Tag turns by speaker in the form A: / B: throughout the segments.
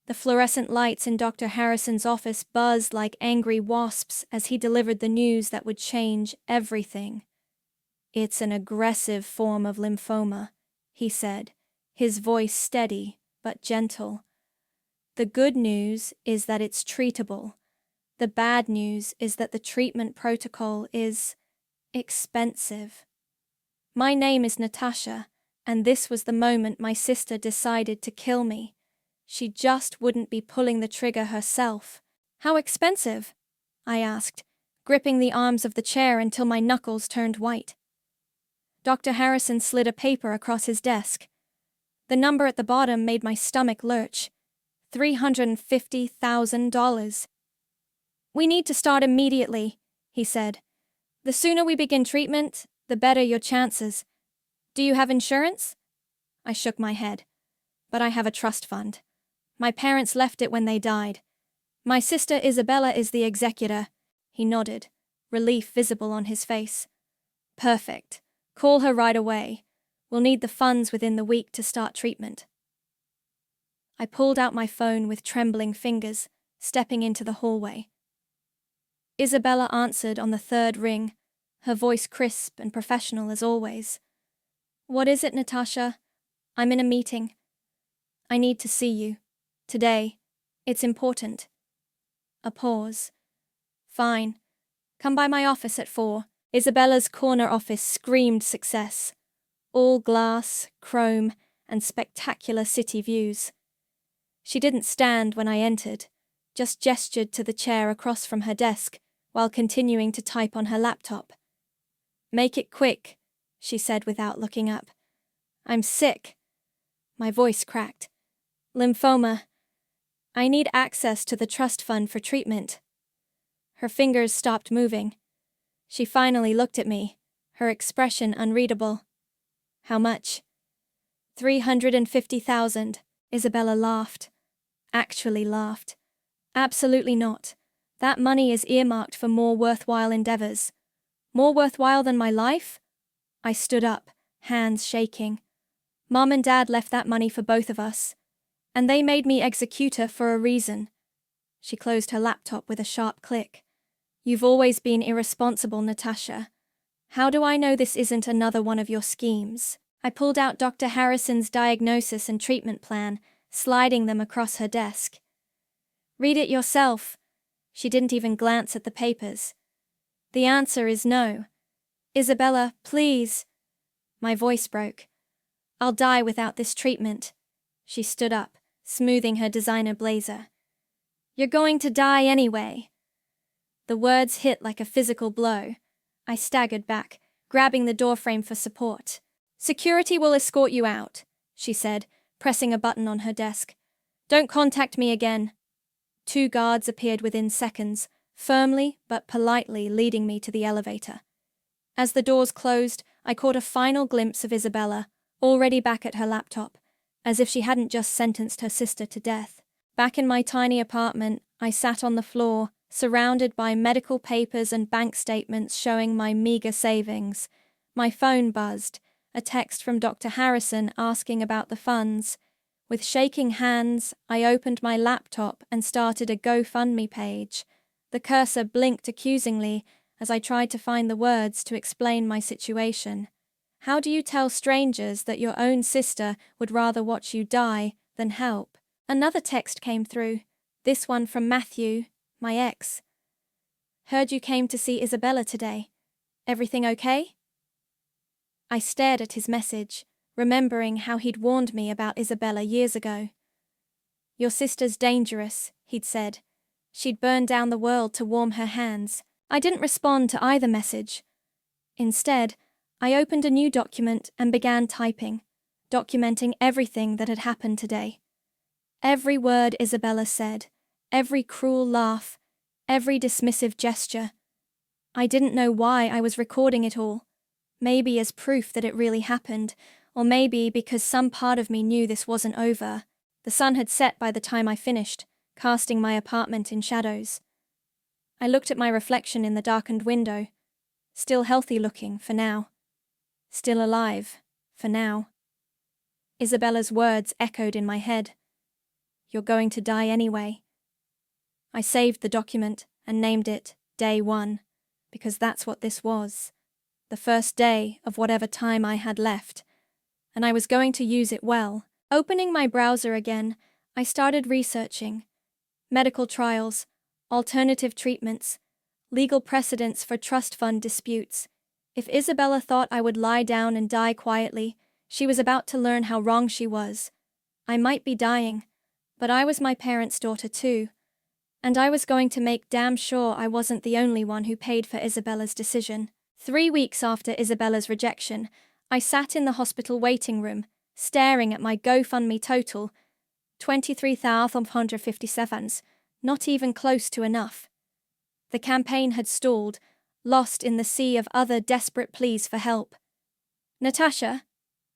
A: The fluorescent lights in Dr. Harrison's office buzzed like angry wasps as he delivered the news that would change everything. "It's an aggressive form of lymphoma," he said, his voice steady but gentle. "The good news is that it's treatable. The bad news is that the treatment protocol is expensive." My name is Natasha, and this was the moment my sister decided to kill me. She just wouldn't be pulling the trigger herself. "How expensive?" I asked, gripping the arms of the chair until my knuckles turned white. Dr. Harrison slid a paper across his desk. The number at the bottom made my stomach lurch. $350,000. "We need to start immediately," he said. "The sooner we begin treatment, the better your chances. Do you have insurance?" I shook my head. "But I have a trust fund. My parents left it when they died. My sister Isabella is the executor." He nodded, relief visible on his face. "Perfect. Call her right away. We'll need the funds within the week to start treatment." I pulled out my phone with trembling fingers, stepping into the hallway. Isabella answered on the third ring, her voice crisp and professional as always. "What is it, Natasha?" "I'm in a meeting. I need to see you. Today. It's important." A pause. "Fine. Come by my office at 4. Isabella's corner office screamed success. All glass, chrome, and spectacular city views. She didn't stand when I entered, just gestured to the chair across from her desk while continuing to type on her laptop. "Make it quick," she said without looking up. "I'm sick." My voice cracked. "Lymphoma. I need access to the trust fund for treatment." Her fingers stopped moving. She finally looked at me, her expression unreadable. "How much?" $350,000. Isabella laughed. Actually laughed. "Absolutely not. That money is earmarked for more worthwhile endeavors." "More worthwhile than my life?" I stood up, hands shaking. "Mom and Dad left that money for both of us. And they made me executor for a reason." She closed her laptop with a sharp click. "You've always been irresponsible, Natasha. How do I know this isn't another one of your schemes?" I pulled out Dr. Harrison's diagnosis and treatment plan, sliding them across her desk. "Read it yourself." She didn't even glance at the papers. "The answer is no." "Isabella, please." My voice broke. "I'll die without this treatment." She stood up, smoothing her designer blazer. "You're going to die anyway." The words hit like a physical blow. I staggered back, grabbing the doorframe for support. "Security will escort you out," she said, pressing a button on her desk. "Don't contact me again." 2 guards appeared within seconds, firmly but politely leading me to the elevator. As the doors closed, I caught a final glimpse of Isabella, already back at her laptop, as if she hadn't just sentenced her sister to death. Back in my tiny apartment, I sat on the floor, surrounded by medical papers and bank statements showing my meager savings. My phone buzzed, a text from Dr. Harrison asking about the funds. With shaking hands, I opened my laptop and started a GoFundMe page. The cursor blinked accusingly as I tried to find the words to explain my situation. How do you tell strangers that your own sister would rather watch you die than help? Another text came through, this one from Matthew, my ex. "Heard you came to see Isabella today. Everything okay?" I stared at his message, remembering how he'd warned me about Isabella years ago. "Your sister's dangerous," he'd said. "She'd burn down the world to warm her hands." I didn't respond to either message. Instead, I opened a new document and began typing, documenting everything that had happened today. Every word Isabella said, every cruel laugh, every dismissive gesture. I didn't know why I was recording it all. Maybe as proof that it really happened, or maybe because some part of me knew this wasn't over. The sun had set by the time I finished, casting my apartment in shadows. I looked at my reflection in the darkened window. Still healthy looking, for now. Still alive, for now. Isabella's words echoed in my head. You're going to die anyway. I saved the document and named it Day 1, because that's what this was. The first day of whatever time I had left, and I was going to use it well. Opening my browser again, I started researching. Medical trials, alternative treatments, legal precedents for trust fund disputes. If Isabella thought I would lie down and die quietly, she was about to learn how wrong she was. I might be dying, but I was my parents' daughter too, and I was going to make damn sure I wasn't the only one who paid for Isabella's decision. 3 weeks after Isabella's rejection, I sat in the hospital waiting room, staring at my GoFundMe total, 23,557, not even close to enough. The campaign had stalled, lost in the sea of other desperate pleas for help. "Natasha,"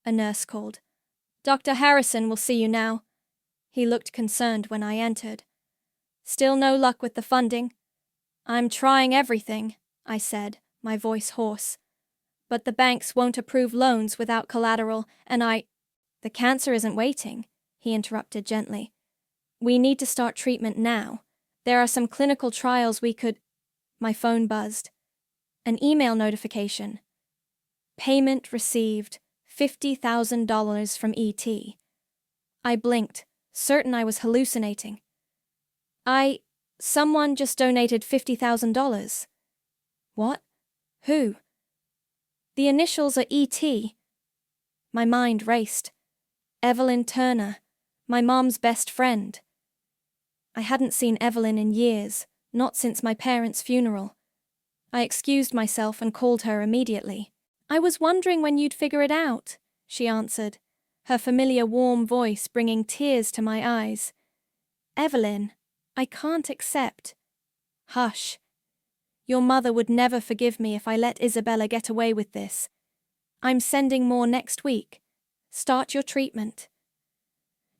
A: a nurse called. "Dr. Harrison will see you now." He looked concerned when I entered. "Still no luck with the funding?" "I'm trying everything," I said, my voice hoarse. "But the banks won't approve loans without collateral, and "The cancer isn't waiting," he interrupted gently. "We need to start treatment now. There are some clinical trials we could—" My phone buzzed. An email notification. Payment received, $50,000 from ET. I blinked, certain I was hallucinating. Someone just donated $50,000. What? Who? The initials are ET. My mind raced. Evelyn Turner, my mom's best friend. I hadn't seen Evelyn in years, not since my parents' funeral. I excused myself and called her immediately. "I was wondering when you'd figure it out," she answered, her familiar warm voice bringing tears to my eyes. "Evelyn, I can't accept." "Hush. Your mother would never forgive me if I let Isabella get away with this. I'm sending more next week. Start your treatment."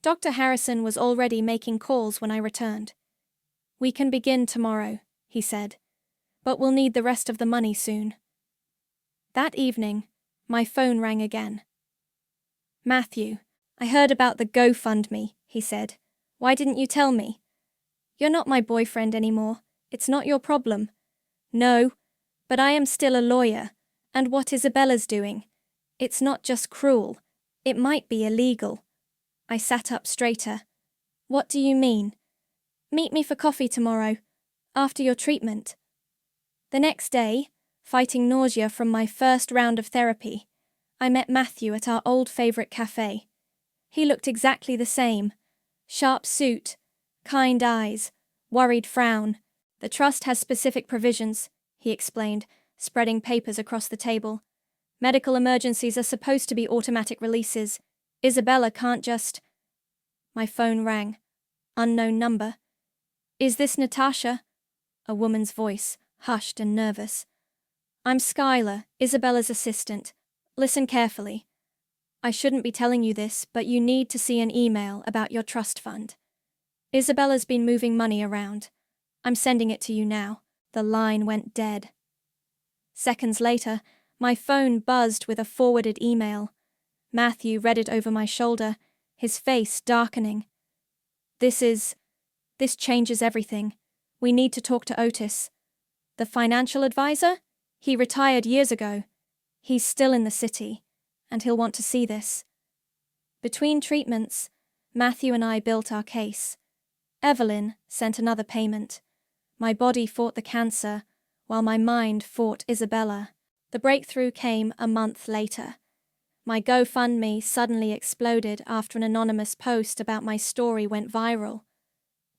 A: Dr. Harrison was already making calls when I returned. "We can begin tomorrow," he said, "but we'll need the rest of the money soon." That evening, my phone rang again. "Matthew, I heard about the GoFundMe," he said. "Why didn't you tell me?" "You're not my boyfriend anymore. It's not your problem." "No, but I am still a lawyer, and what Isabella's doing. It's not just cruel. It might be illegal." I sat up straighter. "What do you mean?" "Meet me for coffee tomorrow, after your treatment." The next day, fighting nausea from my first round of therapy, I met Matthew at our old favorite cafe. He looked exactly the same. Sharp suit, kind eyes, worried frown. "The trust has specific provisions," he explained, spreading papers across the table. "Medical emergencies are supposed to be automatic releases. Isabella can't just—" My phone rang. Unknown number. "Is this Natasha?" A woman's voice, hushed and nervous. "I'm Skylar, Isabella's assistant. Listen carefully. I shouldn't be telling you this, but you need to see an email about your trust fund. Isabella's been moving money around. I'm sending it to you now." The line went dead. Seconds later, my phone buzzed with a forwarded email. Matthew read it over my shoulder, his face darkening. This changes everything. We need to talk to Otis." "The financial advisor? He retired years ago. He's still in the city, and he'll want to see this." Between treatments, Matthew and I built our case. Evelyn sent another payment. My body fought the cancer, while my mind fought Isabella. The breakthrough came a month later. My GoFundMe suddenly exploded after an anonymous post about my story went viral.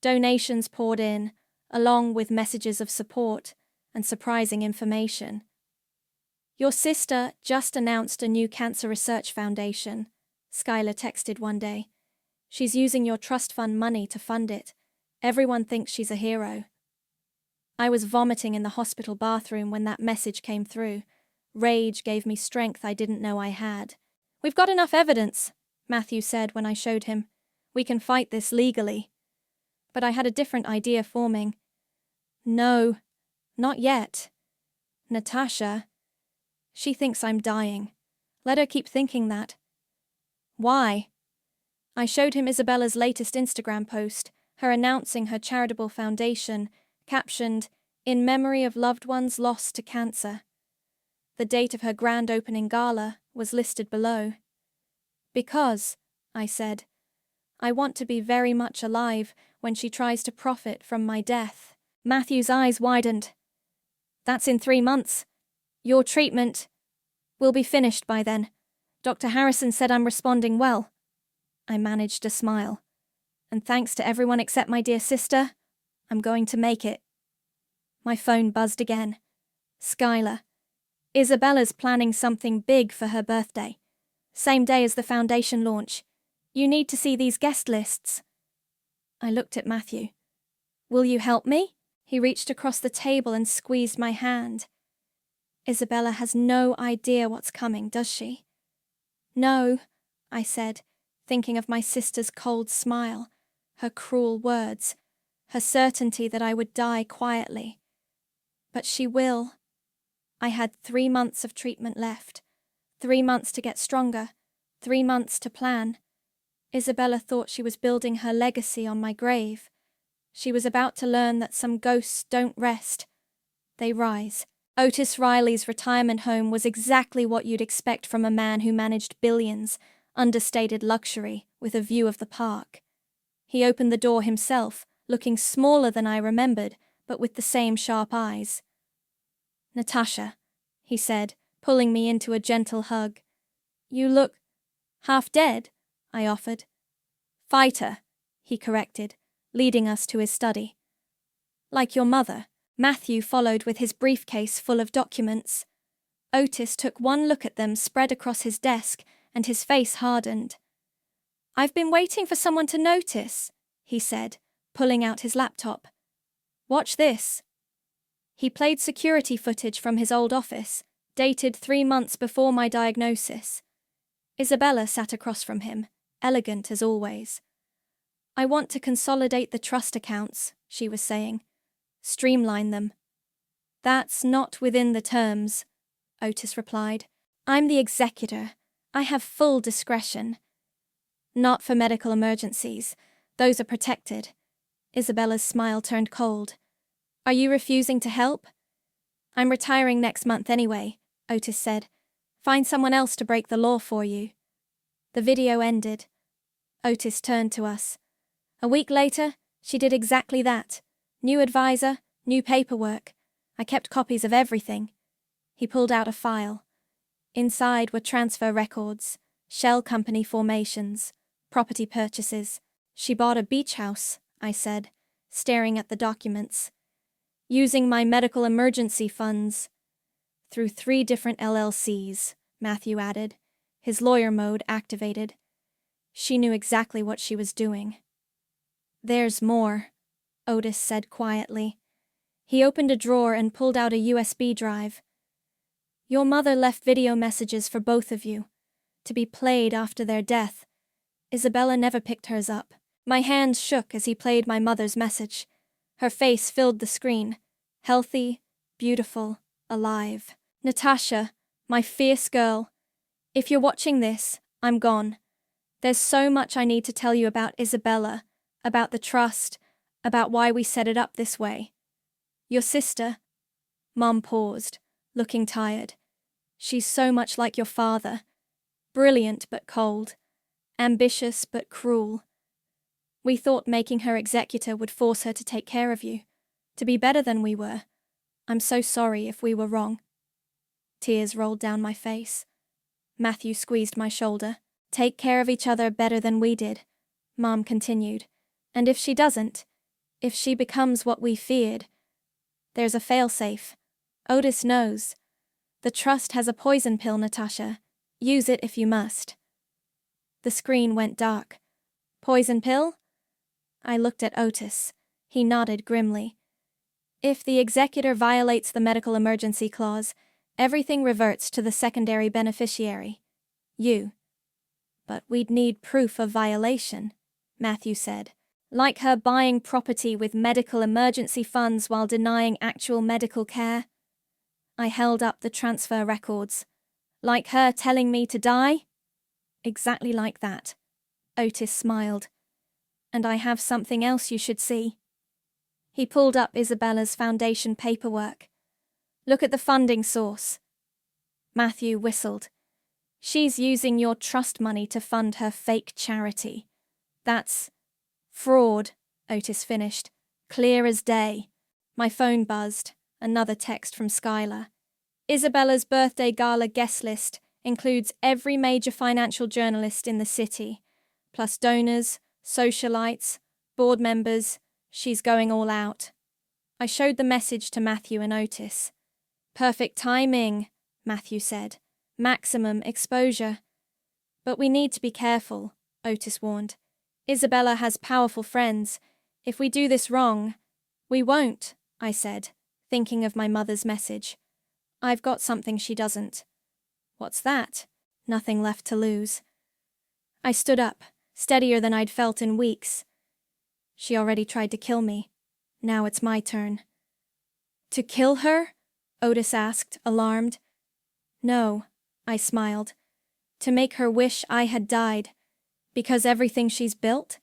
A: Donations poured in, along with messages of support and surprising information. "Your sister just announced a new cancer research foundation," Skylar texted one day. "She's using your trust fund money to fund it. Everyone thinks she's a hero." I was vomiting in the hospital bathroom when that message came through. Rage gave me strength I didn't know I had. "We've got enough evidence," Matthew said when I showed him. "We can fight this legally." But I had a different idea forming. "No, not yet. Natasha, she thinks I'm dying. Let her keep thinking that." "Why?" I showed him Isabella's latest Instagram post, her announcing her charitable foundation, captioned, "In memory of loved ones lost to cancer." The date of her grand opening gala was listed below. "Because," I said, "I want to be very much alive when she tries to profit from my death." Matthew's eyes widened. "That's in 3 months. Your treatment will be finished by then. Dr. Harrison said I'm responding well." I managed a smile. "And thanks to everyone except my dear sister, I'm going to make it." My phone buzzed again. "Skylar, Isabella's planning something big for her birthday. Same day as the foundation launch. You need to see these guest lists." I looked at Matthew. "Will you help me?" He reached across the table and squeezed my hand. "Isabella has no idea what's coming, does she?" "No," I said, thinking of my sister's cold smile, her cruel words, her certainty that I would die quietly. "But she will." I had 3 months of treatment left. 3 months to get stronger. 3 months to plan. Isabella thought she was building her legacy on my grave. She was about to learn that some ghosts don't rest. They rise. Otis Riley's retirement home was exactly what you'd expect from a man who managed billions, understated luxury, with a view of the park. He opened the door himself, looking smaller than I remembered, but with the same sharp eyes. "Natasha," he said, pulling me into a gentle hug. "You look half dead," I offered. "Fighter," he corrected, leading us to his study. "Like your mother." Matthew followed with his briefcase full of documents. Otis took one look at them spread across his desk, and his face hardened. "I've been waiting for someone to notice," he said, pulling out his laptop. "Watch this." He played security footage from his old office, dated 3 months before my diagnosis. Isabella sat across from him, elegant as always. "I want to consolidate the trust accounts," she was saying. "Streamline them." "That's not within the terms," Otis replied. "I'm the executor. I have full discretion." "Not for medical emergencies. Those are protected." Isabella's smile turned cold. "Are you refusing to help?" "I'm retiring next month anyway," Otis said. "Find someone else to break the law for you." The video ended. Otis turned to us. "A week later, she did exactly that. New advisor, new paperwork. I kept copies of everything." He pulled out a file. Inside were transfer records, shell company formations, property purchases. "She bought a beach house," I said, staring at the documents. "Using my medical emergency funds." "Through 3 different LLCs, Matthew added, his lawyer mode activated. She knew exactly what she was doing. "There's more," Otis said quietly. He opened a drawer and pulled out a USB drive. "Your mother left video messages for both of you, to be played after their death. Isabella never picked hers up." My hands shook as he played my mother's message. Her face filled the screen. Healthy, beautiful, alive. "Natasha, my fierce girl. If you're watching this, I'm gone. There's so much I need to tell you about Isabella, about the trust, about why we set it up this way. Your sister." Mom paused, looking tired. "She's so much like your father. Brilliant but cold. Ambitious but cruel. We thought making her executor would force her to take care of you, to be better than we were. I'm so sorry if we were wrong." Tears rolled down my face. Matthew squeezed my shoulder. "Take care of each other better than we did," Mom continued. "And if she doesn't, if she becomes what we feared, there's a failsafe. Otis knows. The trust has a poison pill, Natasha. Use it if you must." The screen went dark. "Poison pill?" I looked at Otis. He nodded grimly. "If the executor violates the medical emergency clause, everything reverts to the secondary beneficiary. You." "But we'd need proof of violation," Matthew said. "Like her buying property with medical emergency funds while denying actual medical care." I held up the transfer records. "Like her telling me to die?" "Exactly like that." Otis smiled. And I have something else you should see. He pulled up Isabella's foundation paperwork. Look at the funding source. Matthew whistled. She's using your trust money to fund her fake charity. That's fraud, Otis finished. Clear as day. My phone buzzed. Another text from Skylar. Isabella's birthday gala guest list includes every major financial journalist in the city, plus donors, socialites, board members. She's going all out. I showed the message to Matthew and Otis. Perfect timing, Matthew said. Maximum exposure. But we need to be careful, Otis warned. Isabella has powerful friends. If we do this wrong, we won't, I said, thinking of my mother's message. I've got something she doesn't. What's that? Nothing left to lose. I stood up, steadier than I'd felt in weeks. She already tried to kill me. Now it's my turn. To kill her? Otis asked, alarmed. No, I smiled. To make her wish I had died. Because everything she's built?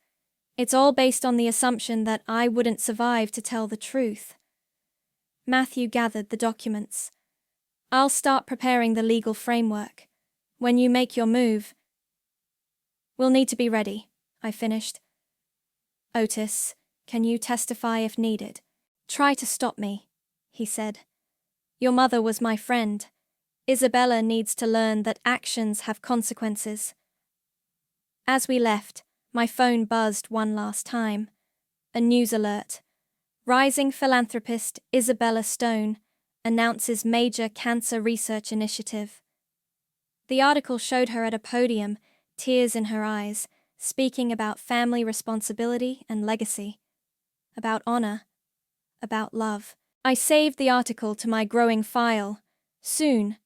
A: It's all based on the assumption that I wouldn't survive to tell the truth. Matthew gathered the documents. I'll start preparing the legal framework. When you make your move, we'll need to be ready, I finished. Otis, can you testify if needed? Try to stop me, he said. Your mother was my friend. Isabella needs to learn that actions have consequences. As we left, my phone buzzed one last time. A news alert. Rising philanthropist Isabella Stone announces major cancer research initiative. The article showed her at a podium, tears in her eyes, speaking about family responsibility and legacy, about honor, about love. I saved the article to my growing file. Soon,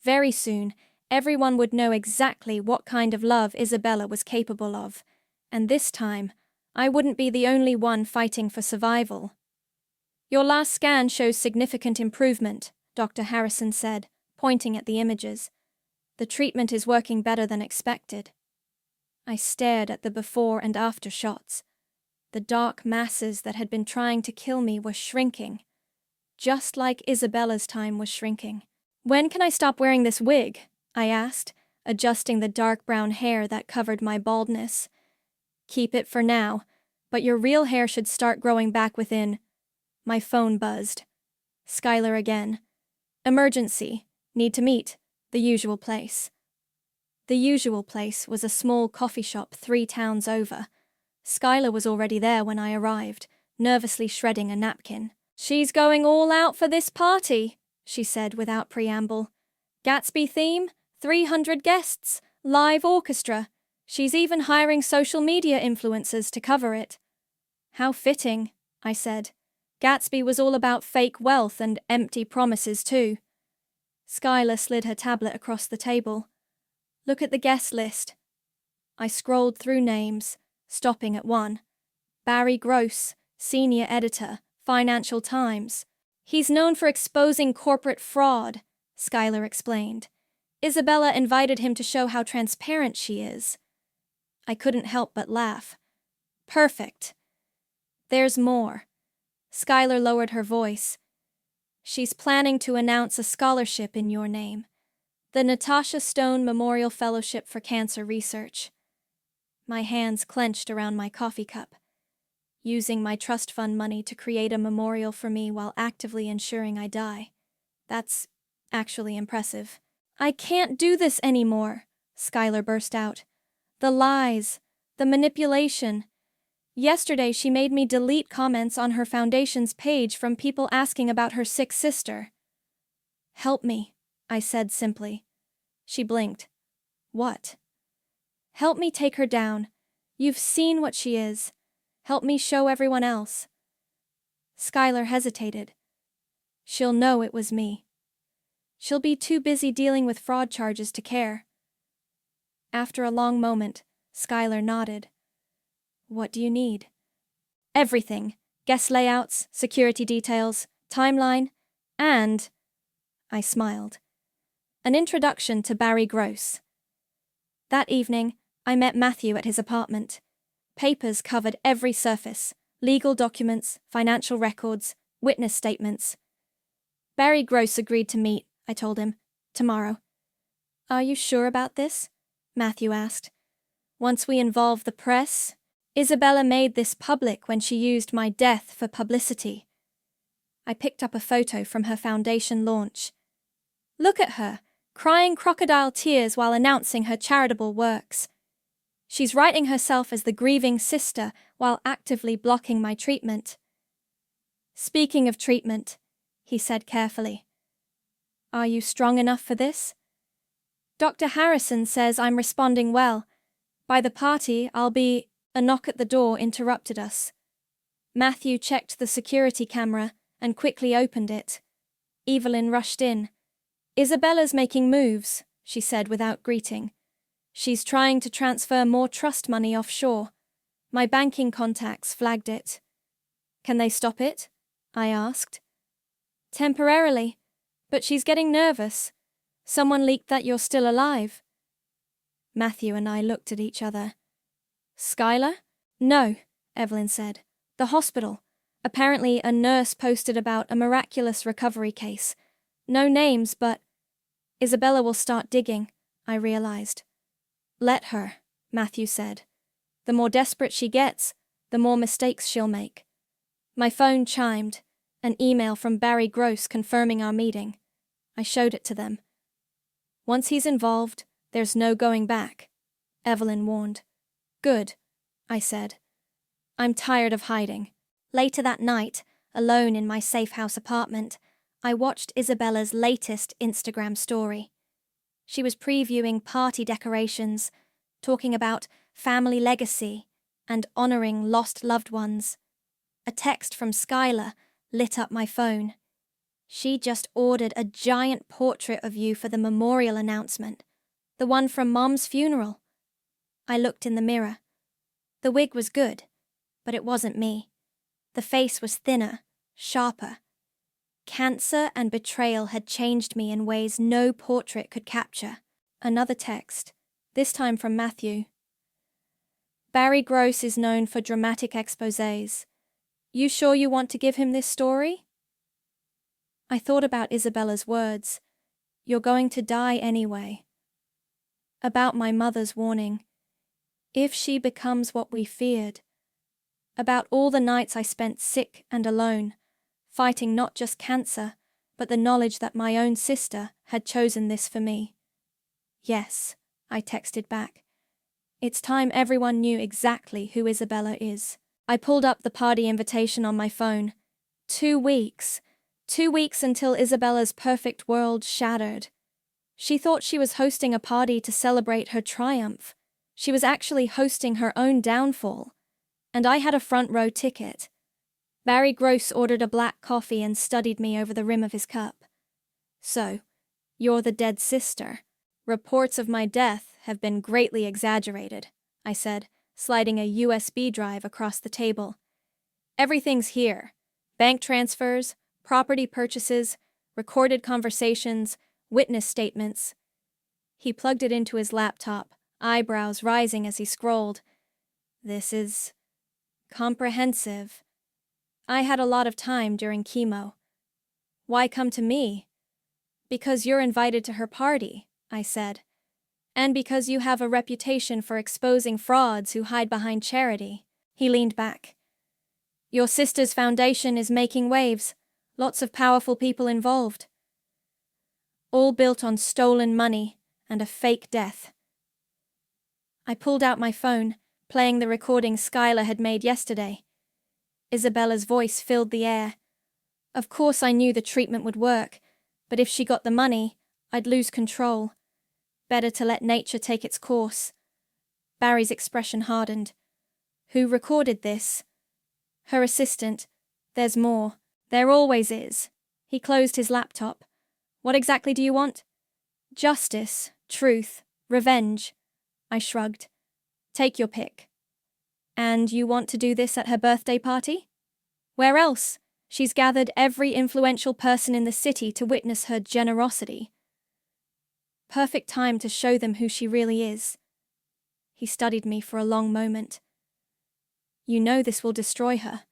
A: very soon, everyone would know exactly what kind of love Isabella was capable of, and this time, I wouldn't be the only one fighting for survival. Your last scan shows significant improvement, Dr. Harrison said, pointing at the images. The treatment is working better than expected. I stared at the before and after shots. The dark masses that had been trying to kill me were shrinking, just like Isabella's time was shrinking. When can I stop wearing this wig? I asked, adjusting the dark brown hair that covered my baldness. Keep it for now, but your real hair should start growing back within. My phone buzzed. Skylar again. Emergency. Need to meet. The usual place. The usual place was a small coffee shop 3 towns over. Skylar was already there when I arrived, nervously shredding a napkin. She's going all out for this party, she said without preamble. Gatsby theme, 300 guests, live orchestra. She's even hiring social media influencers to cover it. How fitting, I said. Gatsby was all about fake wealth and empty promises too. Skylar slid her tablet across the table. Look at the guest list. I scrolled through names, stopping at one. Barry Gross, senior editor, Financial Times. He's known for exposing corporate fraud, Skylar explained. Isabella invited him to show how transparent she is. I couldn't help but laugh. Perfect. There's more. Skylar lowered her voice. She's planning to announce a scholarship in your name. The Natasha Stone Memorial Fellowship for Cancer Research. My hands clenched around my coffee cup. Using my trust fund money to create a memorial for me while actively ensuring I die. That's actually impressive. I can't do this anymore, Skylar burst out. The lies, the manipulation. Yesterday she made me delete comments on her foundation's page from people asking about her sick sister. Help me, I said simply. She blinked. What? Help me take her down. You've seen what she is. Help me show everyone else. Skylar hesitated. She'll know it was me. She'll be too busy dealing with fraud charges to care. After a long moment, Skylar nodded. What do you need? Everything. Guest layouts, security details, timeline, and, I smiled, an introduction to Barry Gross. That evening, I met Matthew at his apartment. Papers covered every surface: legal documents, financial records, witness statements. Barry Gross agreed to meet, I told him, tomorrow. Are you sure about this? Matthew asked. Once we involve the press, Isabella made this public when she used my death for publicity. I picked up a photo from her foundation launch. Look at her, crying crocodile tears while announcing her charitable works. She's writing herself as the grieving sister while actively blocking my treatment. Speaking of treatment, he said carefully, are you strong enough for this? Dr. Harrison says I'm responding well. By the party, I'll be... A knock at the door interrupted us. Matthew checked the security camera and quickly opened it. Evelyn rushed in. Isabella's making moves, she said without greeting. She's trying to transfer more trust money offshore. My banking contacts flagged it. Can they stop it? I asked. Temporarily, but she's getting nervous. Someone leaked that you're still alive. Matthew and I looked at each other. Skylar? No, Evelyn said. The hospital. Apparently a nurse posted about a miraculous recovery case. No names, but... Isabella will start digging, I realized. Let her, Matthew said. The more desperate she gets, the more mistakes she'll make. My phone chimed, an email from Barry Gross confirming our meeting. I showed it to them. Once he's involved, there's no going back, Evelyn warned. Good, I said. I'm tired of hiding. Later that night, alone in my safe house apartment, I watched Isabella's latest Instagram story. She was previewing party decorations, talking about family legacy and honoring lost loved ones. A text from Skylar lit up my phone. She just ordered a giant portrait of you for the memorial announcement, the one from Mom's funeral. I looked in the mirror. The wig was good, but it wasn't me. The face was thinner, sharper. Cancer and betrayal had changed me in ways no portrait could capture. Another text, this time from Matthew. Barry Gross is known for dramatic exposés. You sure you want to give him this story? I thought about Isabella's words. You're going to die anyway. About my mother's warning. If she becomes what we feared. About all the nights I spent sick and alone, fighting not just cancer, but the knowledge that my own sister had chosen this for me. Yes, I texted back. It's time everyone knew exactly who Isabella is. I pulled up the party invitation on my phone. 2 weeks. 2 weeks until Isabella's perfect world shattered. She thought she was hosting a party to celebrate her triumph. She was actually hosting her own downfall. And I had a front row ticket. Barry Gross ordered a black coffee and studied me over the rim of his cup. So, you're the dead sister. Reports of my death have been greatly exaggerated, I said, sliding a USB drive across the table. Everything's here. Bank transfers, property purchases, recorded conversations, witness statements. He plugged it into his laptop, eyebrows rising as he scrolled. This is... comprehensive. I had a lot of time during chemo. Why come to me? Because you're invited to her party, I said. And because you have a reputation for exposing frauds who hide behind charity. He leaned back. Your sister's foundation is making waves. Lots of powerful people involved. All built on stolen money and a fake death. I pulled out my phone, playing the recording Skylar had made yesterday. Isabella's voice filled the air. Of course I knew the treatment would work, but if she got the money, I'd lose control. Better to let nature take its course. Barry's expression hardened. Who recorded this? Her assistant. There's more. There always is. He closed his laptop. What exactly do you want? Justice, truth, revenge. I shrugged. Take your pick. And you want to do this at her birthday party? Where else? She's gathered every influential person in the city to witness her generosity. Perfect time to show them who she really is. He studied me for a long moment. You know this will destroy her.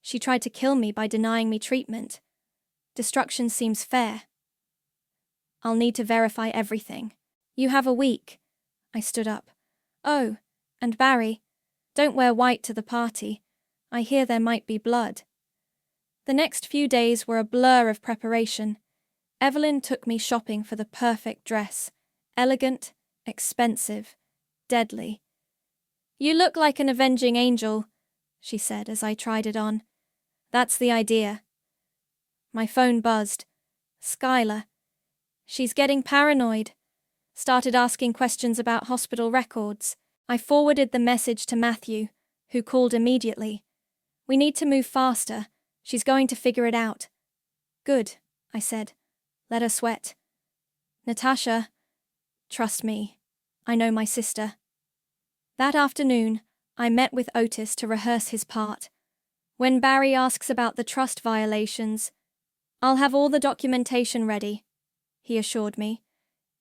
A: She tried to kill me by denying me treatment. Destruction seems fair. I'll need to verify everything. You have a week. I stood up. Oh, and Barry, don't wear white to the party. I hear there might be blood. The next few days were a blur of preparation. Evelyn took me shopping for the perfect dress. Elegant, expensive, deadly. You look like an avenging angel, she said as I tried it on. That's the idea. My phone buzzed. Skylar. She's getting paranoid. Started asking questions about hospital records. I forwarded the message to Matthew, who called immediately. We need to move faster. She's going to figure it out. Good, I said. Let her sweat. Natasha, trust me. I know my sister. That afternoon, I met with Otis to rehearse his part. When Barry asks about the trust violations, I'll have all the documentation ready, he assured me.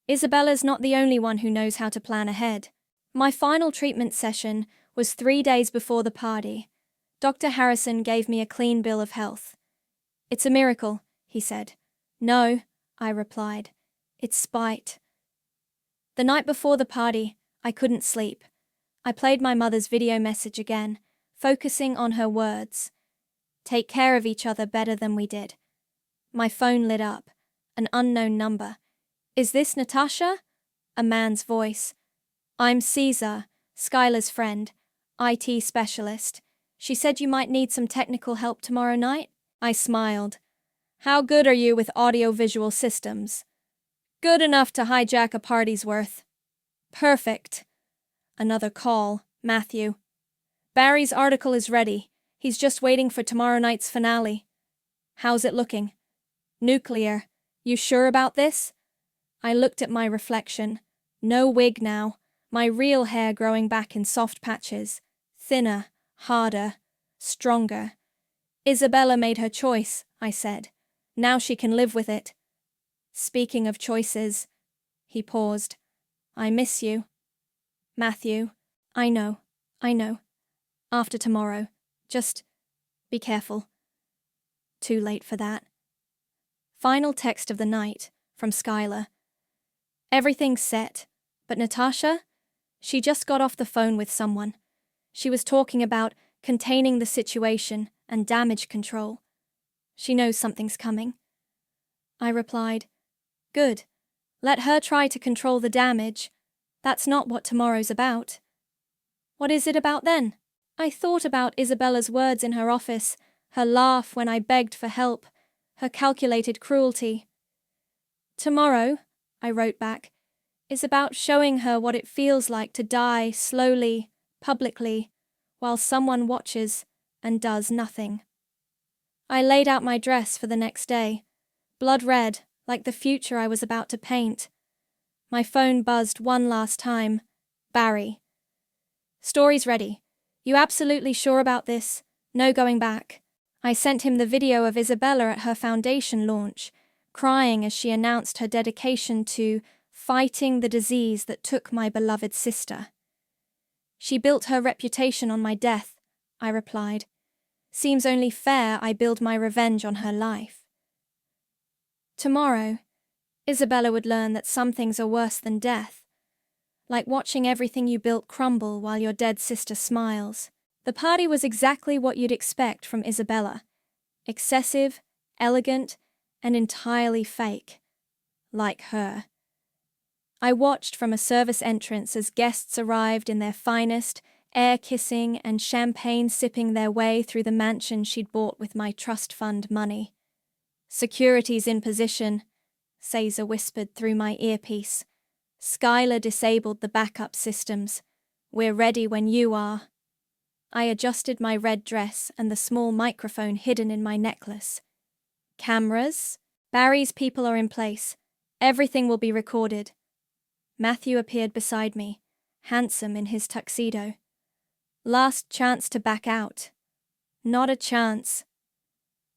A: Isabella's not the only one who knows how to plan ahead. My final treatment session was 3 days before the party. Dr. Harrison gave me a clean bill of health. It's a miracle, he said. No, I replied. It's spite. The night before the party, I couldn't sleep. I played my mother's video message again, focusing on her words. Take care of each other better than we did. My phone lit up. An unknown number. Is this Natasha? A man's voice. I'm Caesar, Skylar's friend, IT specialist. She said you might need some technical help tomorrow night. I smiled. How good are you with audio-visual systems? Good enough to hijack a party's worth. Perfect. Another call, Matthew. Barry's article is ready. He's just waiting for tomorrow night's finale. How's it looking? Nuclear. You sure about this? I looked at my reflection. No wig now. My real hair growing back in soft patches. Thinner, harder, stronger. Isabella made her choice, I said. Now she can live with it. Speaking of choices, he paused. I miss you. Matthew, I know. After tomorrow. Just be careful. Too late for that. Final text of the night, from Skylar. Everything's set, but Natasha? She just got off the phone with someone. She was talking about containing the situation and damage control. She knows something's coming. I replied, Good. Let her try to control the damage. That's not what tomorrow's about. What is it about then? I thought about Isabella's words in her office, her laugh when I begged for help, her calculated cruelty. Tomorrow, I wrote back, is about showing her what it feels like to die slowly, publicly, while someone watches and does nothing. I laid out my dress for the next day, blood red, like the future I was about to paint. My phone buzzed one last time. Barry. Story's ready. You absolutely sure about this? No going back. I sent him the video of Isabella at her foundation launch, crying as she announced her dedication to fighting the disease that took my beloved sister. She built her reputation on my death, I replied. Seems only fair I build my revenge on her life. Tomorrow, Isabella would learn that some things are worse than death, like watching everything you built crumble while your dead sister smiles. The party was exactly what you'd expect from Isabella. Excessive, elegant, and entirely fake. Like her. I watched from a service entrance as guests arrived in their finest, air-kissing and champagne-sipping their way through the mansion she'd bought with my trust fund money. Security's in position, Caesar whispered through my earpiece. Skylar disabled the backup systems. We're ready when you are. I adjusted my red dress and the small microphone hidden in my necklace. Cameras? Barry's people are in place. Everything will be recorded. Matthew appeared beside me, handsome in his tuxedo. Last chance to back out. Not a chance.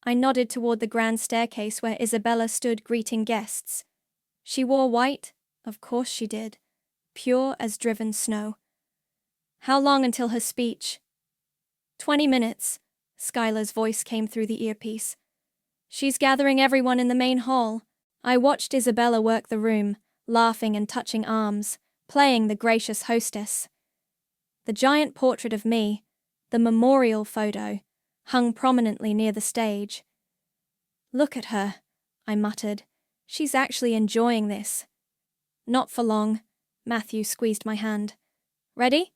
A: I nodded toward the grand staircase where Isabella stood greeting guests. She wore white, of course she did. pure as driven snow. How long until her speech? 20 minutes, Skylar's voice came through the earpiece. She's gathering everyone in the main hall. I watched Isabella work the room, laughing and touching arms, playing the gracious hostess. The giant portrait of me, the memorial photo, hung prominently near the stage. Look at her, I muttered. She's actually enjoying this. Not for long. Matthew squeezed my hand. Ready?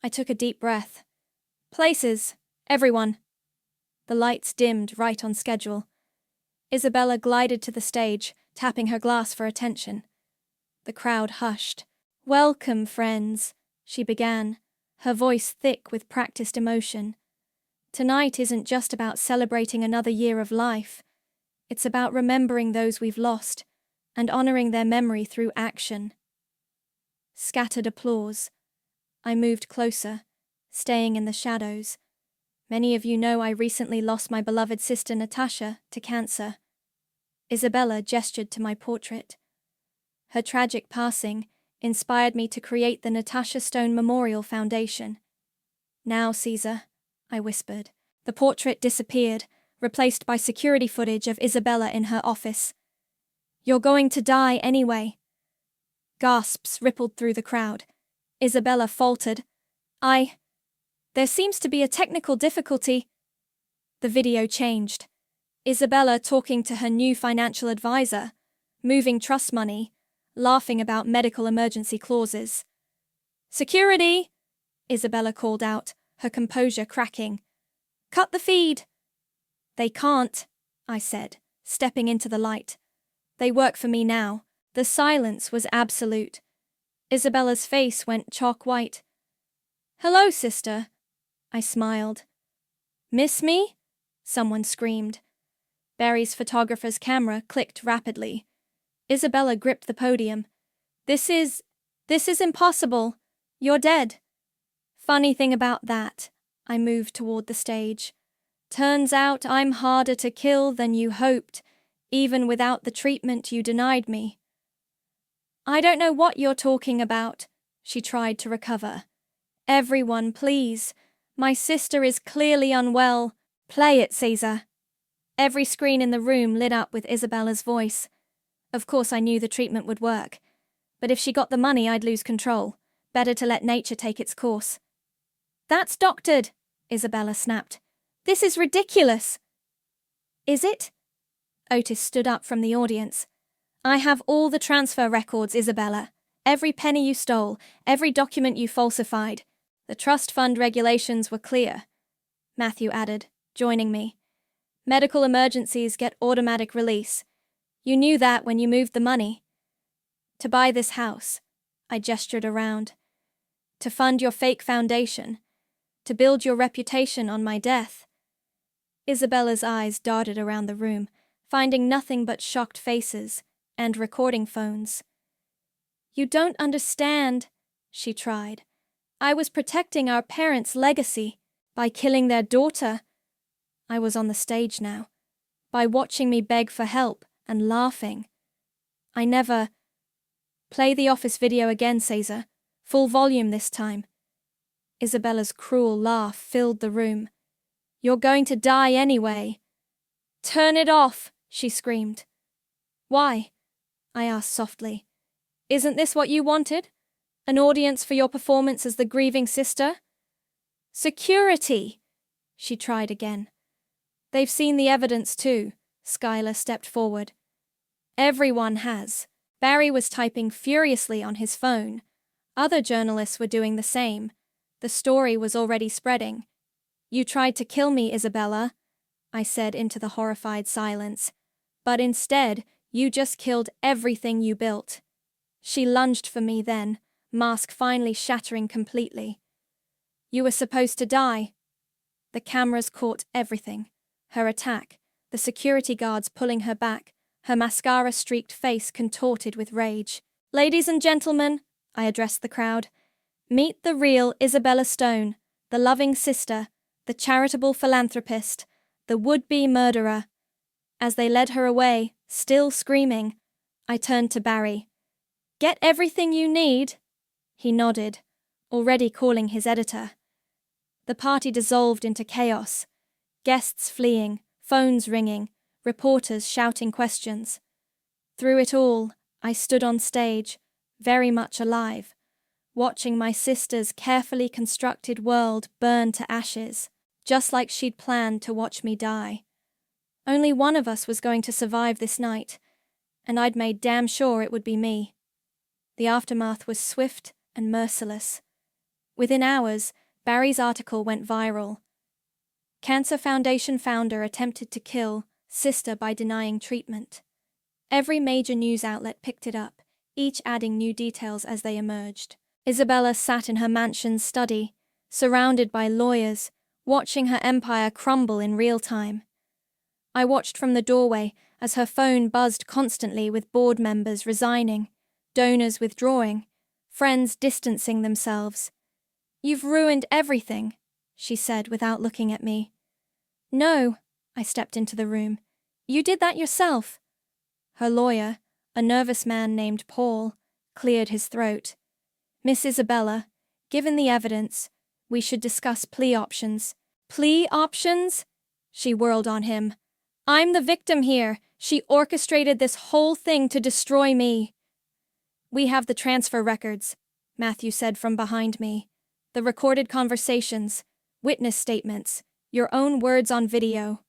A: I took a deep breath. Places, everyone. The lights dimmed right on schedule. Isabella glided to the stage, tapping her glass for attention. The crowd hushed. Welcome, friends, she began, her voice thick with practiced emotion. Tonight isn't just about celebrating another year of life. It's about remembering those we've lost and honoring their memory through action. Scattered applause. I moved closer, staying in the shadows. Many of you know I recently lost my beloved sister Natasha to cancer. Isabella gestured to my portrait. Her tragic passing inspired me to create the Natasha Stone Memorial Foundation. Now, Caesar, I whispered. The portrait disappeared, replaced by security footage of Isabella in her office. You're going to die anyway. Gasps rippled through the crowd. Isabella faltered. There seems to be a technical difficulty. The video changed. Isabella talking to her new financial advisor, moving trust money, laughing about medical emergency clauses. Security! Isabella called out, her composure cracking. Cut the feed! They can't, I said, stepping into the light. They work for me now. The silence was absolute. Isabella's face went chalk white. Hello, sister, I smiled. Miss me? Someone screamed. Barry's photographer's camera clicked rapidly. Isabella gripped the podium. This is impossible. You're dead. Funny thing about that, I moved toward the stage. Turns out I'm harder to kill than you hoped, even without the treatment you denied me. I don't know what you're talking about, she tried to recover. Everyone, please. My sister is clearly unwell. Play it, Caesar. Every screen in the room lit up with Isabella's voice. Of course I knew the treatment would work. But if she got the money, I'd lose control. Better to let nature take its course. That's doctored, Isabella snapped. This is ridiculous. Is it? Otis stood up from the audience. I have all the transfer records, Isabella. Every penny you stole, every document you falsified. The trust fund regulations were clear. Matthew added, joining me. Medical emergencies get automatic release. You knew that when you moved the money. To buy this house, I gestured around. To fund your fake foundation. To build your reputation on my death. Isabella's eyes darted around the room, finding nothing but shocked faces and recording phones. You don't understand, she tried. I was protecting our parents' legacy by killing their daughter. I was on the stage now, by watching me beg for help and laughing. I never... Play the office video again, Caesar. Full volume this time. Isabella's cruel laugh filled the room. You're going to die anyway. Turn it off, she screamed. Why? I asked softly. Isn't this what you wanted? An audience for your performance as the grieving sister? Security! She tried again. They've seen the evidence too, Skylar stepped forward. Everyone has. Barry was typing furiously on his phone. Other journalists were doing the same. The story was already spreading. You tried to kill me, Isabella, I said into the horrified silence. But instead, you just killed everything you built. She lunged for me then, mask finally shattering completely. You were supposed to die. The cameras caught everything. Her attack, the security guards pulling her back, her mascara-streaked face contorted with rage. Ladies and gentlemen, I addressed the crowd, meet the real Isabella Stone, the loving sister, the charitable philanthropist, the would-be murderer. As they led her away, still screaming, I turned to Barry. Get everything you need, He nodded, already calling his editor. The party dissolved into chaos. Guests fleeing, phones ringing, reporters shouting questions. Through it all, I stood on stage, very much alive, watching my sister's carefully constructed world burn to ashes, just like she'd planned to watch me die. Only one of us was going to survive this night, and I'd made damn sure it would be me. The aftermath was swift and merciless. Within hours, Barry's article went viral. Cancer Foundation founder attempted to kill sister by denying treatment. Every major news outlet picked it up, each adding new details as they emerged. Isabella sat in her mansion's study, surrounded by lawyers, watching her empire crumble in real time. I watched from the doorway as her phone buzzed constantly with board members resigning, donors withdrawing, friends distancing themselves. "You've ruined everything," she said without looking at me. "No," I stepped into the room. "You did that yourself." Her lawyer, a nervous man named Paul, cleared his throat. "Miss Isabella, given the evidence, we should discuss plea options." "Plea options?" She whirled on him. "I'm the victim here. She orchestrated this whole thing to destroy me." "We have the transfer records," Matthew said from behind me. "The recorded conversations, witness statements, your own words on video."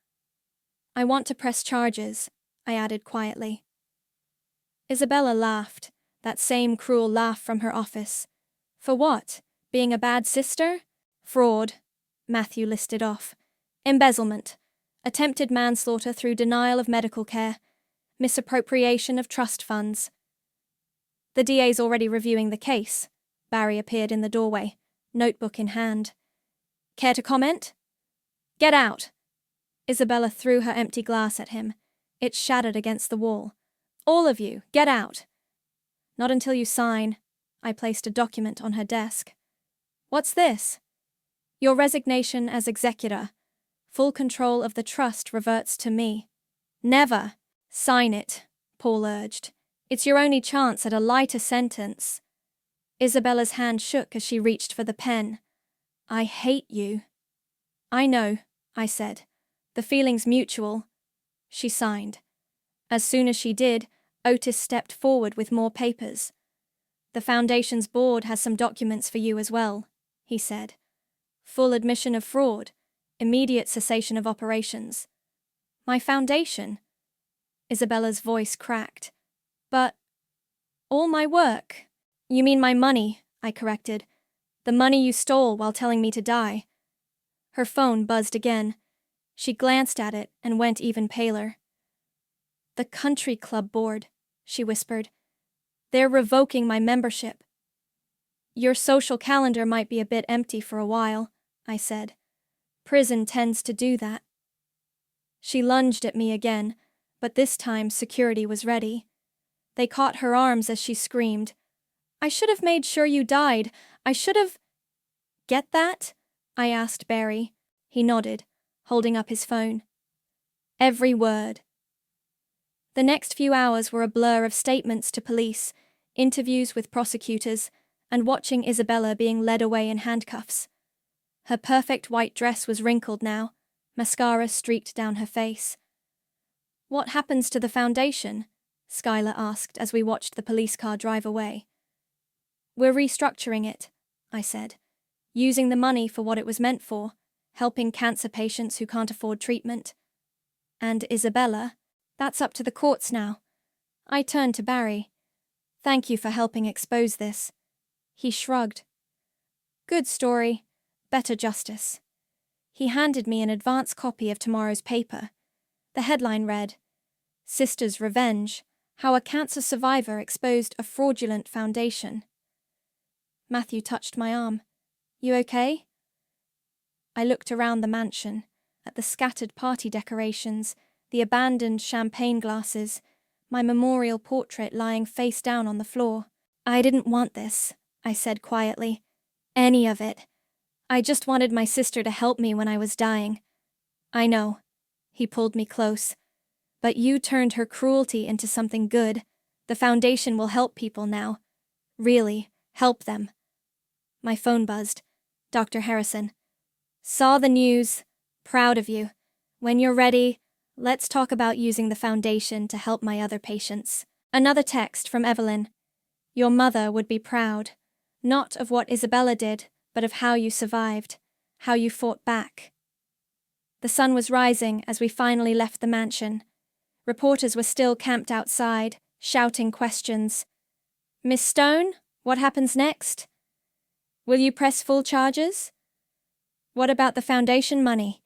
A: "I want to press charges," I added quietly. Isabella laughed, that same cruel laugh from her office. "For what? Being a bad sister?" "Fraud," Matthew listed off. "Embezzlement. Attempted manslaughter through denial of medical care. Misappropriation of trust funds." "The DA's already reviewing the case." Barry appeared in the doorway, notebook in hand. "Care to comment?" "Get out!" Isabella threw her empty glass at him. It shattered against the wall. "All of you, get out!" "Not until you sign." I placed a document on her desk. "What's this?" "Your resignation as executor. Full control of the trust reverts to me." "Never!" "Sign it," Paul urged. "It's your only chance at a lighter sentence." Isabella's hand shook as she reached for the pen. "I hate you." "I know," I said. "The feeling's mutual." She signed. As soon as she did, Otis stepped forward with more papers. "The Foundation's board has some documents for you as well," he said. "Full admission of fraud, immediate cessation of operations." "My foundation?" Isabella's voice cracked. "But all my work." "You mean my money," I corrected. "The money you stole while telling me to die." Her phone buzzed again. She glanced at it and went even paler. "The country club board," she whispered. "They're revoking my membership." "Your social calendar might be a bit empty for a while," I said. "Prison tends to do that." She lunged at me again, but this time security was ready. They caught her arms as she screamed. "I should have made sure you died. I should have—" "Get that?" I asked Barry. He nodded, holding up his phone. "Every word." The next few hours were a blur of statements to police, interviews with prosecutors, and watching Isabella being led away in handcuffs. Her perfect white dress was wrinkled now, mascara streaked down her face. "What happens to the foundation?" Skylar asked as we watched the police car drive away. "We're restructuring it," I said, "using the money for what it was meant for, helping cancer patients who can't afford treatment." "And Isabella? That's up to the courts now." I turned to Barry. "Thank you for helping expose this." He shrugged. "Good story. Better justice." He handed me an advance copy of tomorrow's paper. The headline read, "Sister's Revenge: How a Cancer Survivor Exposed a Fraudulent Foundation." Matthew touched my arm. "You okay?" I looked around the mansion, at the scattered party decorations, the abandoned champagne glasses, my memorial portrait lying face down on the floor. "I didn't want this," I said quietly. "Any of it. I just wanted my sister to help me when I was dying." "I know." He pulled me close. "But you turned her cruelty into something good. The Foundation will help people now. Really, help them. My phone buzzed. Dr. Harrison. Saw the news. Proud of you. When you're ready, let's talk about using the foundation to help my other patients. Another text from Evelyn. Your mother would be proud. Not of what Isabella did, but of how you survived. How you fought back. The sun was rising as we finally left the mansion. Reporters were still camped outside, shouting questions. Miss Stone, what happens next? Will you press full charges? What about the foundation money?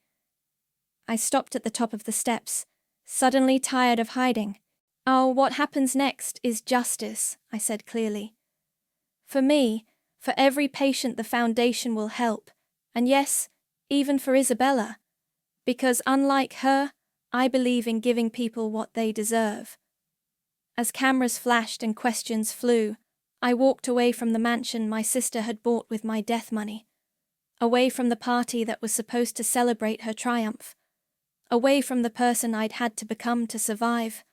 A: I stopped at the top of the steps, suddenly tired of hiding. Oh, what happens next is justice, I said clearly. For me, for every patient the foundation will help, and yes, even for Isabella. Because unlike her, I believe in giving people what they deserve. As cameras flashed and questions flew, I walked away from the mansion my sister had bought with my death money. Away from the party that was supposed to celebrate her triumph. Away from the person I'd had to become to survive.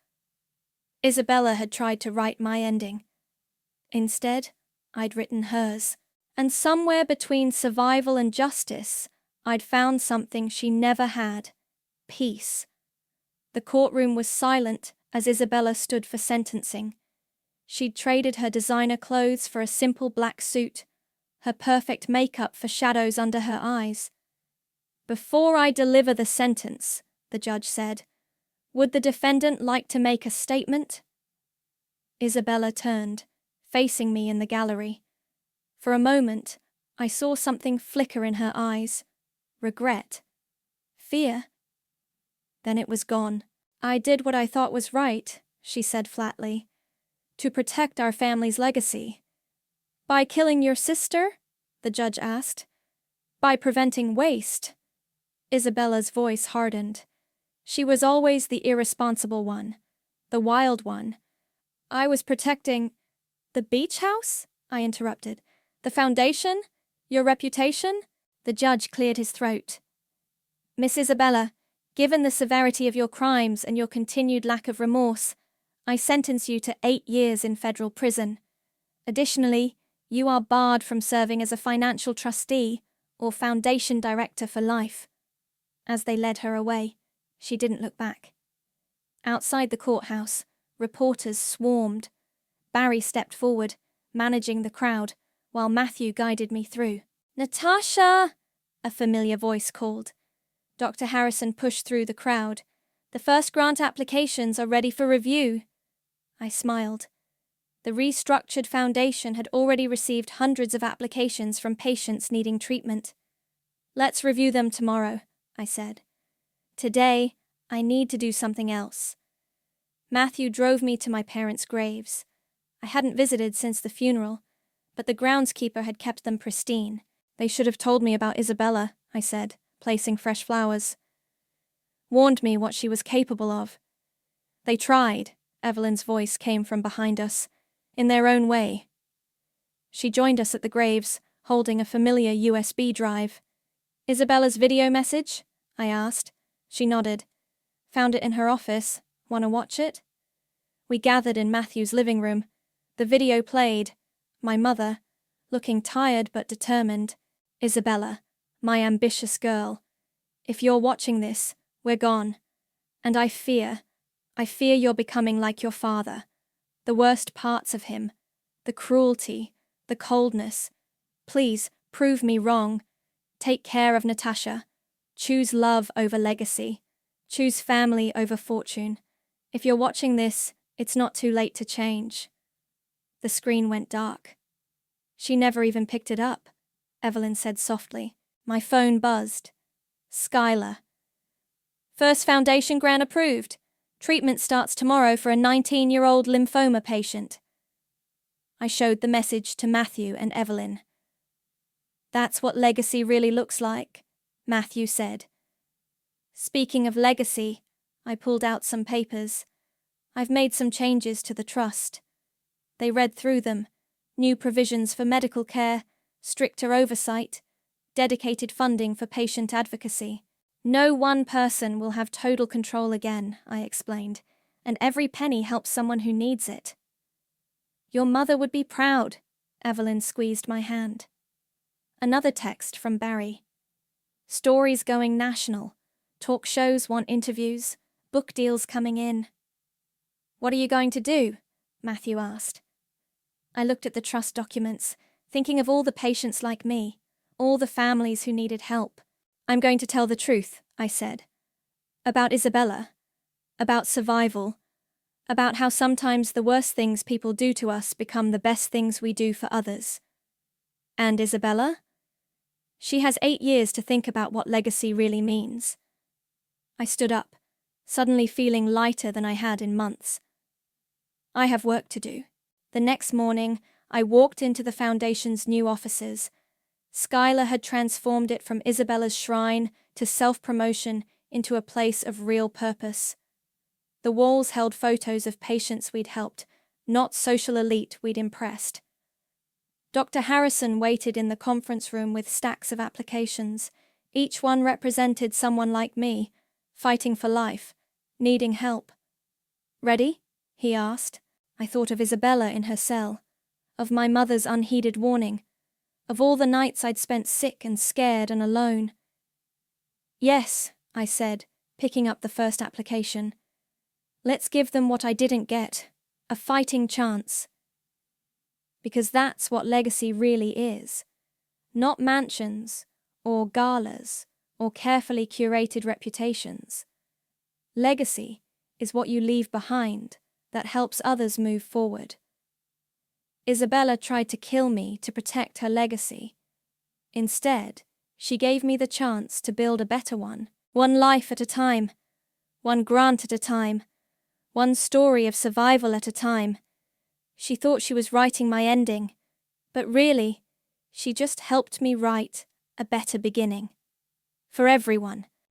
A: Isabella had tried to write my ending. Instead, I'd written hers. And somewhere between survival and justice, I'd found something she never had. Peace. The courtroom was silent as Isabella stood for sentencing. She'd traded her designer clothes for a simple black suit, her perfect makeup for shadows under her eyes. Before I deliver the sentence, the judge said, would the defendant like to make a statement? Isabella turned, facing me in the gallery. For a moment, I saw something flicker in her eyes. Regret. Fear. Then it was gone. I did what I thought was right, she said flatly. To protect our family's legacy. By killing your sister? The judge asked. By preventing waste? Isabella's voice hardened. She was always the irresponsible one, the wild one. I was protecting… The beach house? I interrupted. The foundation? Your reputation? The judge cleared his throat. Miss Isabella, given the severity of your crimes and your continued lack of remorse, I sentence you to 8 years in federal prison. Additionally, you are barred from serving as a financial trustee or foundation director for life. As they led her away, she didn't look back. Outside the courthouse, reporters swarmed. Barry stepped forward, managing the crowd, while Matthew guided me through. Natasha! A familiar voice called. Dr. Harrison pushed through the crowd. The first grant applications are ready for review. I smiled. The restructured foundation had already received hundreds of applications from patients needing treatment. Let's review them tomorrow, I said. Today, I need to do something else. Matthew drove me to my parents' graves. I hadn't visited since the funeral, but the groundskeeper had kept them pristine. They should have told me about Isabella, I said, placing fresh flowers. Warned me what she was capable of. They tried, Evelyn's voice came from behind us, in their own way. She joined us at the graves, holding a familiar USB drive. Isabella's video message? I asked. She nodded. Found it in her office. Want to watch it? We gathered in Matthew's living room. The video played. My mother, looking tired but determined. Isabella, my ambitious girl. If you're watching this, we're gone. And I fear you're becoming like your father. The worst parts of him. The cruelty, the coldness. Please, prove me wrong. Take care of Natasha. Choose love over legacy. Choose family over fortune. If you're watching this, it's not too late to change. The screen went dark. She never even picked it up, Evelyn said softly. My phone buzzed. Skylar. First foundation grant approved. Treatment starts tomorrow for a 19-year-old lymphoma patient. I showed the message to Matthew and Evelyn. That's what legacy really looks like, Matthew said. Speaking of legacy, I pulled out some papers. I've made some changes to the trust. They read through them. New provisions for medical care, stricter oversight, dedicated funding for patient advocacy. No one person will have total control again, I explained, and every penny helps someone who needs it. Your mother would be proud, Evelyn squeezed my hand. Another text from Barry. Stories going national. Talk shows want interviews. Book deals coming in. What are you going to do? Matthew asked. I looked at the trust documents, thinking of all the patients like me, all the families who needed help. I'm going to tell the truth, I said. About Isabella. About survival. About how sometimes the worst things people do to us become the best things we do for others. And Isabella? She has 8 years to think about what legacy really means. I stood up, suddenly feeling lighter than I had in months. I have work to do. The next morning, I walked into the Foundation's new offices. Skylar had transformed it from Isabella's shrine to self-promotion into a place of real purpose. The walls held photos of patients we'd helped, not social elite we'd impressed. Dr. Harrison waited in the conference room with stacks of applications. Each one represented someone like me, fighting for life, needing help. Ready? He asked. I thought of Isabella in her cell, of my mother's unheeded warning, of all the nights I'd spent sick and scared and alone. Yes, I said, picking up the first application. Let's give them what I didn't get, a fighting chance. Because that's what legacy really is. Not mansions, or galas, or carefully curated reputations. Legacy is what you leave behind that helps others move forward. Isabella tried to kill me to protect her legacy. Instead, she gave me the chance to build a better one life at a time, one grant at a time, one story of survival at a time. She thought she was writing my ending, but really, she just helped me write a better beginning. For everyone.